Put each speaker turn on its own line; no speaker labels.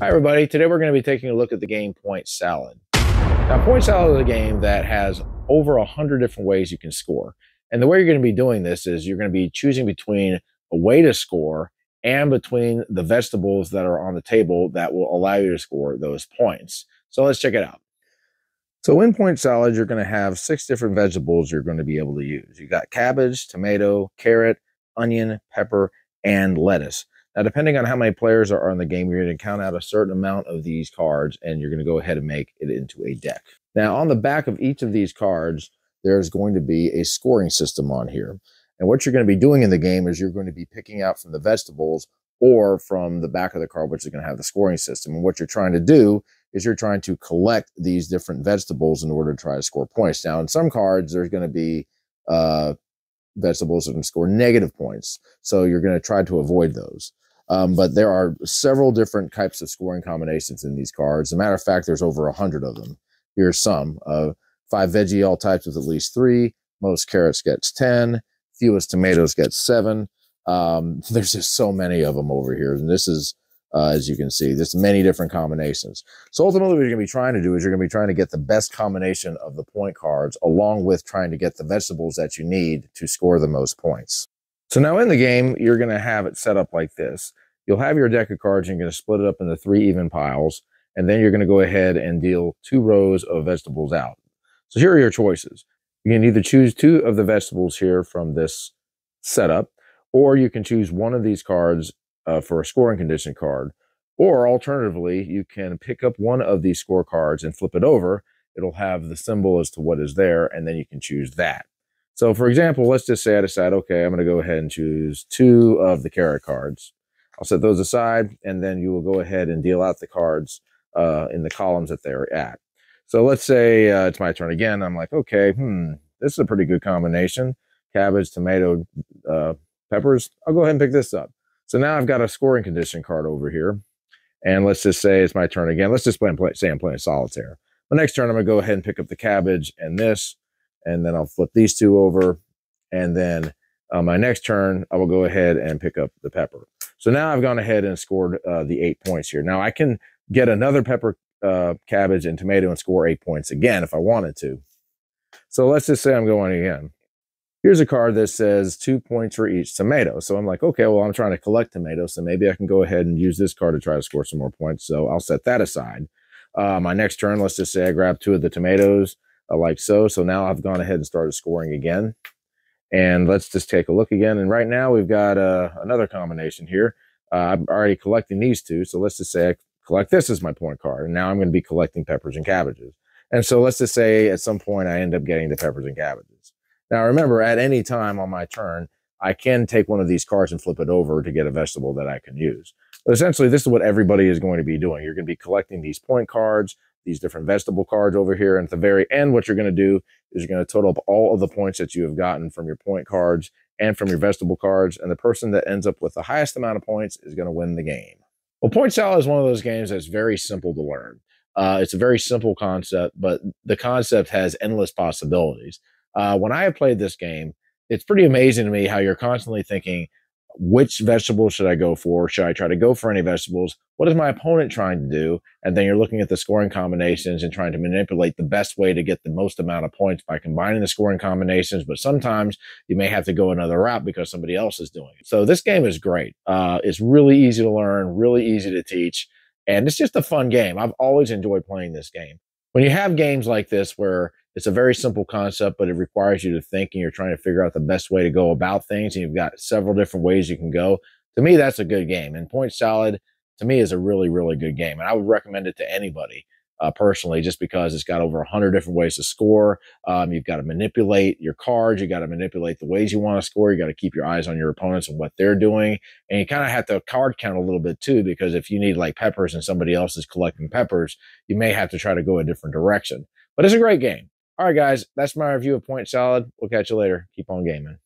Hi, everybody. Today we're going to be taking a look at the game Point Salad. Now, Point Salad is a game that has over 100 different ways you can score. And the way you're going to be doing this is you're going to be choosing between a way to score and between the vegetables that are on the table that will allow you to score those points. So let's check it out. So in Point Salad, you're going to have 6 different vegetables you're going to be able to use. You got cabbage, tomato, carrot, onion, pepper, and lettuce. Now, depending on how many players are in the game, you're going to count out a certain amount of these cards, and you're going to go ahead and make it into a deck. Now, on the back of each of these cards, there's going to be a scoring system on here. And what you're going to be doing in the game is you're going to be picking out from the vegetables or from the back of the card, which is going to have the scoring system. And what you're trying to do is you're trying to collect these different vegetables in order to try to score points. Now, in some cards, there's going to be vegetables that can score negative points. So you're going to try to avoid those. But there are several different types of scoring combinations in these cards. As a matter of fact, there's over 100 of them. Here's some. 5 veggie all types with at least 3. Most carrots gets 10. Fewest tomatoes gets 7. There's just so many of them over here. And this is, as you can see, there's many different combinations. So ultimately what you're going to be trying to do is you're going to be trying to get the best combination of the point cards along with trying to get the vegetables that you need to score the most points. So now in the game, you're going to have it set up like this. You'll have your deck of cards, and you're going to split it up into 3 even piles, and then you're going to go ahead and deal 2 rows of vegetables out. So here are your choices. You can either choose 2 of the vegetables here from this setup, or you can choose one of these cards for a scoring condition card, or alternatively, you can pick up one of these score cards and flip it over. It'll have the symbol as to what is there, and then you can choose that. So for example, let's just say I decide, okay, I'm going to go ahead and choose 2 of the carrot cards. I'll set those aside, and then you will go ahead and deal out the cards in the columns that they're at. So let's say it's my turn again. I'm like, okay, this is a pretty good combination. Cabbage, tomato, peppers. I'll go ahead and pick this up. So now I've got a scoring condition card over here. And let's just say it's my turn again. Let's just say I'm playing solitaire. The next turn, I'm going to go ahead and pick up the cabbage and this. And then I'll flip these 2 over. And then on my next turn, I will go ahead and pick up the pepper. So now I've gone ahead and scored the 8 points here. Now I can get another pepper, cabbage, and tomato and score 8 points again if I wanted to. So let's just say I'm going again. Here's a card that says 2 points for each tomato. So I'm like, okay, well, I'm trying to collect tomatoes, so maybe I can go ahead and use this card to try to score some more points. So I'll set that aside. My next turn, let's just say I grab 2 of the tomatoes like so. So now I've gone ahead and started scoring again. And let's just take a look again. And right now we've got another combination here. I'm already collecting these 2. So let's just say I collect this as my point card. And now I'm going to be collecting peppers and cabbages. And so let's just say at some point I end up getting the peppers and cabbages. Now remember, at any time on my turn, I can take one of these cards and flip it over to get a vegetable that I can use. But essentially, this is what everybody is going to be doing. You're going to be collecting these point cards, these different vegetable cards over here. And at the very end, what you're going to do is you're going to total up all of the points that you have gotten from your point cards and from your vegetable cards. And the person that ends up with the highest amount of points is going to win the game. Well, Point Salad is one of those games that's very simple to learn. It's a very simple concept, but the concept has endless possibilities. When I have played this game, it's pretty amazing to me how you're constantly thinking, which vegetables should I go for? Should I try to go for any vegetables? What is my opponent trying to do? And then you're looking at the scoring combinations and trying to manipulate the best way to get the most amount of points by combining the scoring combinations. But sometimes you may have to go another route because somebody else is doing it. So this game is great. It's really easy to learn, really easy to teach. And it's just a fun game. I've always enjoyed playing this game. When you have games like this where it's a very simple concept, but it requires you to think and you're trying to figure out the best way to go about things, and you've got several different ways you can go, to me, that's a good game. And Point Salad, to me, is a really, really good game. And I would recommend it to anybody personally, just because it's got over 100 different ways to score. You've got to manipulate your cards. You got to manipulate the ways you want to score. You got to keep your eyes on your opponents and what they're doing. And you kind of have to card count a little bit too, because if you need like peppers and somebody else is collecting peppers, you may have to try to go a different direction. But it's a great game. All right, guys, that's my review of Point Salad. We'll catch you later. Keep on gaming.